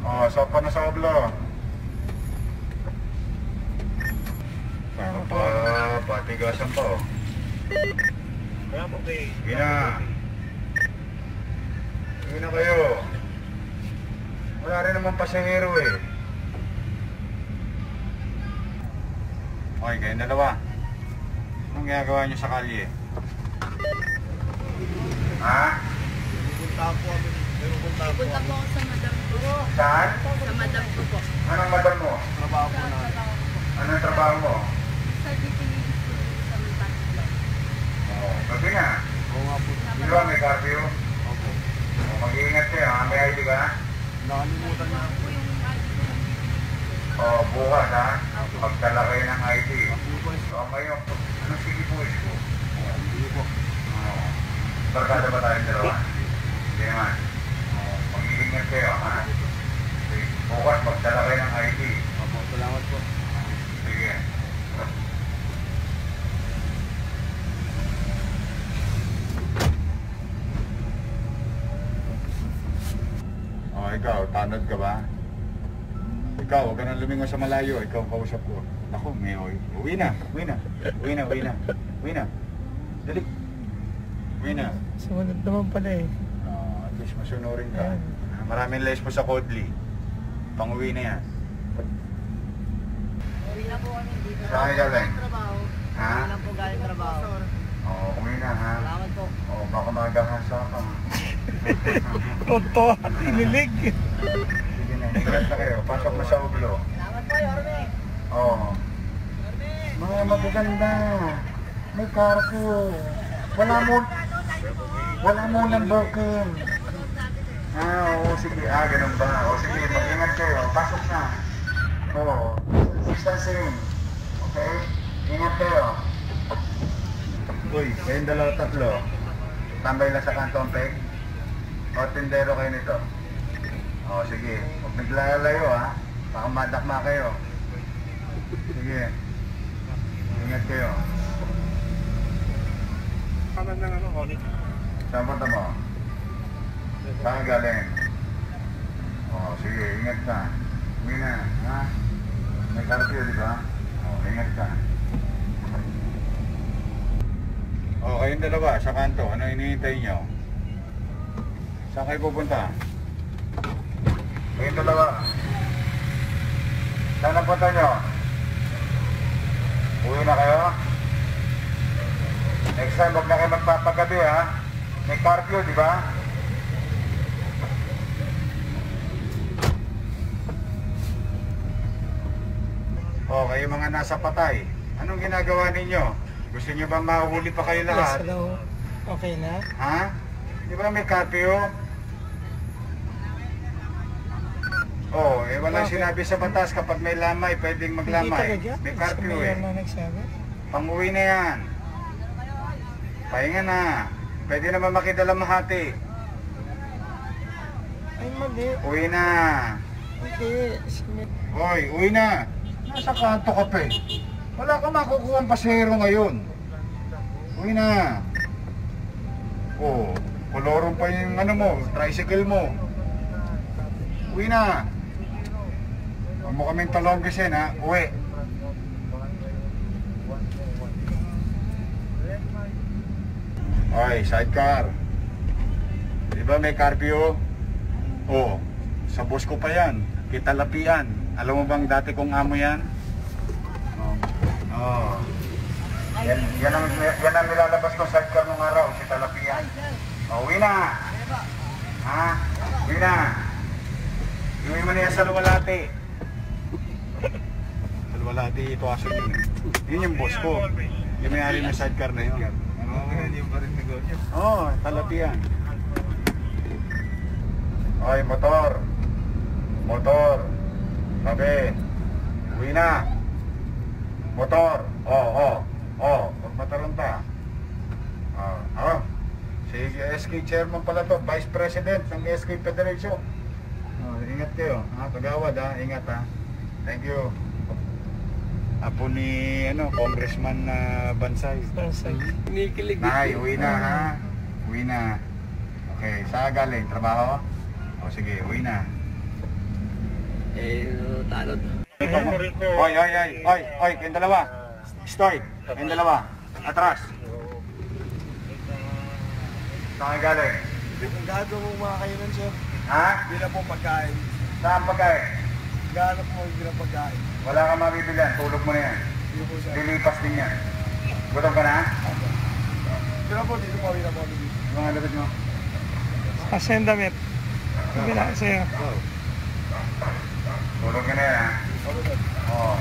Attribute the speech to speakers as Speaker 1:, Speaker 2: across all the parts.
Speaker 1: Sapa na sa oblo. Patigasan pa oh. Sige na. Sige na kayo. Wala rin naman pasahero eh. Okay, kayong dalawa. Anong ginagawa nyo sa kalye? Ha?
Speaker 2: Pupunta po ako sa madam ko.
Speaker 1: Saan?
Speaker 2: Sa madam ko po.
Speaker 1: Anong madam mo?
Speaker 2: Trabaho po na.
Speaker 1: Anong trabaho mo?
Speaker 2: Sa DPD sa Manila.
Speaker 1: Gabi na.
Speaker 2: Oo nga po.
Speaker 1: Di ba may curfew?
Speaker 2: Opo.
Speaker 1: Mag-iingat kayo ha? May ID ka?
Speaker 2: Nakalimutan na po yung ID ko.
Speaker 1: Bukas ha? Pagdala kayo ng ID. Ngayon, anong sige po ko?
Speaker 2: Hindi po.
Speaker 1: Barkada ba tayong dalawa? Hindi naman. Mag-iingat kayo ha? Bukas pagdala kayo ng ID.
Speaker 2: Opo, salamat po.
Speaker 1: Sige. Ikaw, tanod ka ba? Ikaw, huwag ka nang lumingon sa malayo. Ikaw ang kausap ko. Naku, may uwi na. Dali. Uwi na.
Speaker 3: Sumunod naman pala eh.
Speaker 1: At least masunurin ka. Maraming les po sa Kodli. Pang-uwi na yan.
Speaker 2: Uwi na po kami dito.
Speaker 1: Saan kayo galing?
Speaker 2: Trabaho.
Speaker 1: Ha?
Speaker 2: Uwi lang po galing trabaho.
Speaker 1: Uwi na ha.
Speaker 2: Salamat po.
Speaker 1: Baka magahasa ka.
Speaker 3: Totoo at inilig.
Speaker 1: Sige na, ingat na kayo. Pasok na sa ublo.
Speaker 2: Salamat po, Yorme.
Speaker 1: Mga magaganda. May cargo. Wala mo ng booking. Sige. Ganun ba? Sige, mag-ingat kayo. Pasok na. Distancing. Okay? Ingat kayo. Uy, kayong dalawa tatlo. Tambay lang sa kantong peg. Tindero kayo nito. Sige. Huwag naglalayo ha. Baka madakma kayo. Sige. Ingat kayo. Saan punta mo? Saan galing? Sige. Ingat ka. Uwi na. Ha? May curfew, di ba? Ingat ka. Kayong dalawa sa kanto. Ano hinihintay nyo? Saan kayo pupunta? Kayong dalawa. Saan ang punta nyo? Uwi na kayo? Next time, huwag na kayo magpapagabi ha. May curfew, di ba? Kayo mga nasa patay. Anong ginagawa ninyo? Gusto nyo ba mahuhuli pa kayo lahat?
Speaker 3: Yes, hello. Okay na?
Speaker 1: Ha? Di ba may curfew? Walang sinabi sa batas kapag may lamay, pwedeng maglamay.
Speaker 3: Hindi talaga.
Speaker 1: May curfew eh.
Speaker 3: May nagsabi.
Speaker 1: Pang-uwi na yan. Pahinga na. Pwede naman makidalamahati.
Speaker 3: Ay, mali.
Speaker 1: Uwi na.
Speaker 3: Okay.
Speaker 1: Hoy, uwi na. Nasa kanto ka pa eh. Wala ka makukuha ang pasahero ngayon. Uwi na. Kolorong pa yung tricycle mo. Uwi na. Huwag mo kaming talonggisin ha. Uwi. Sidecar. Di ba may curfew? Sa boss ko pa yan. Kitalapian. Alam mo bang dati kong amo yan? Yan ang nilalabas ko sa sidecar nung araw, si Talapian. Uwi na! Ha? Uwi na! Uwi mo na yan sa Luwalhati. Sa Luwalhati, ito aso yun. Yun yung boss ko. Yung may-ari ng sidecar na yun.
Speaker 2: Hindi pa rin negosyo.
Speaker 1: Talapian. Motor. Sabi. Uwi na. Motor. Huwag mataranta. Si SK chairman pala to, Vice President ng SK Federation. Ingat kayo. Kagawad ingat ha. Thank you. Apo ni Congressman Bansay.
Speaker 3: Kinikilig.
Speaker 1: Nay, uwi na ha. Uwi na. Okay, saan galing? Trabaho? Sige, uwi na.
Speaker 3: Talon.
Speaker 1: Oy, kayong dalawa. Stoy, kayong dalawa. Atras. Saan kayo galing?
Speaker 2: Ang gago mo mga kainan, sir.
Speaker 1: Ha?
Speaker 2: Hindi na po pagkain.
Speaker 1: Saan pagkain?
Speaker 2: Gaano po hindi na pagkain.
Speaker 1: Wala kang mabibilan, tulog mo na yan.
Speaker 2: Hindi po, sir.
Speaker 1: Lilipas din yan. Gutom ka na?
Speaker 2: Hindi na po, dito po, hindi na po.
Speaker 1: Mga labit mo.
Speaker 3: Kasi yung damit. Sabi na sa'yo.
Speaker 1: Tulog ka na yan, ha?
Speaker 2: Ako, sir.
Speaker 1: Oo.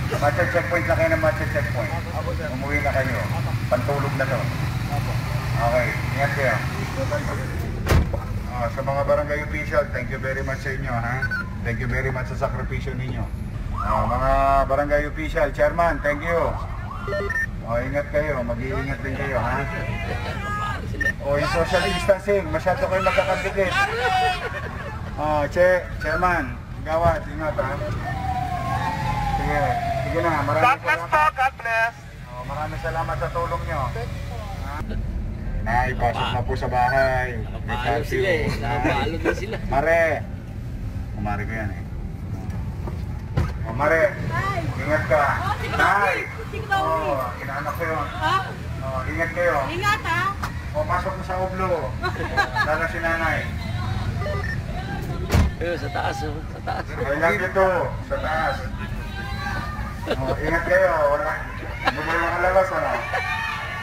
Speaker 1: Matcha checkpoint na kayo ng matcha checkpoint.
Speaker 2: Ako, sir.
Speaker 1: Umuwi na kayo. Pantulog na to.
Speaker 2: Ako.
Speaker 1: Okay, ingat kayo. Sa mga barangay official, thank you very much sa inyo, ha? Thank you very much sa sakripisyo ninyo. Mga barangay official, chairman, thank you. Ingat kayo, mag-iingat din kayo, ha? Yung social distancing, masyado kayo magkakadikit. Chairman, gawad, ingat, ha? Sige na, maraming salamat.
Speaker 2: God bless.
Speaker 1: Maraming salamat sa tulong nyo. Nay, pasok na po sa bahay. May
Speaker 3: Nakapalo
Speaker 1: curfew.
Speaker 3: sila eh. Nakapalo din sila.
Speaker 1: Mare. Kumare ko yan eh. Mare. Ingat ka. Nay. Inaanak ko yun. Ingat kayo.
Speaker 4: Ingat ha!
Speaker 1: Pasok na sa oblo. Lalo si nanay.
Speaker 3: Sa taas, sa taas.
Speaker 1: I love you too. Sa taas. Ingat kayo. Wala. Hindi mo lang kalabas, ano?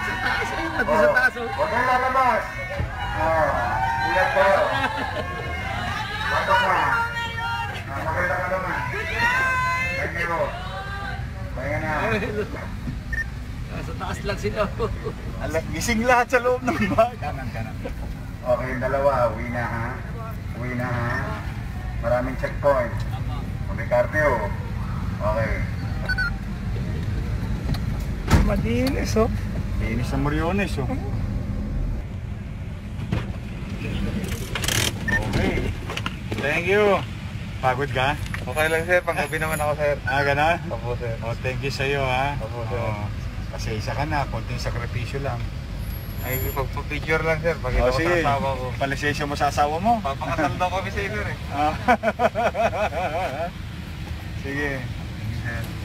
Speaker 3: Sa taas,
Speaker 1: Huwag kang lalabas. Ingat kayo. Batok na. Maganda ka naman. Thank you. Pahinga na.
Speaker 3: Sa taas lang sila.
Speaker 2: Gising lahat sa loob ng bahay.
Speaker 1: Kanan. Okay, yung dalawa. Uwi na, ha? Uwi na, ha? Maraming checkpoint. May curfew. Okay.
Speaker 3: Madinis, oh.
Speaker 1: Linis sa Moriones, oh. Okay. Thank you. Pagod ka?
Speaker 2: Okay lang, sir. Panggabi naman ako, sir.
Speaker 1: Ganon?
Speaker 2: Opo, sir.
Speaker 1: Thank you sa'yo, ha?
Speaker 2: Opo, sir.
Speaker 1: Kasi isa ka na, konting sakripisyo lang.
Speaker 2: Ay, pagpa-picture lang, sir. Pakita ko sa
Speaker 1: Sige.
Speaker 2: asawa ko.
Speaker 1: Palisensya mo sa asawa mo.
Speaker 2: Papakasal daw kami sa inyo, eh.
Speaker 1: Sige.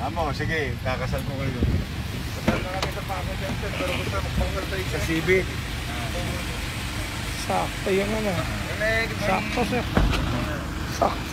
Speaker 1: Amo, sige. Kakasal ko kayo.
Speaker 2: Kasal na kami sa Paco dyan, sir. Pero gusto magpanggal tayo
Speaker 1: Sa Civic.
Speaker 3: Sakto yung ano.
Speaker 2: Good
Speaker 3: Sakto, sir. Sakto.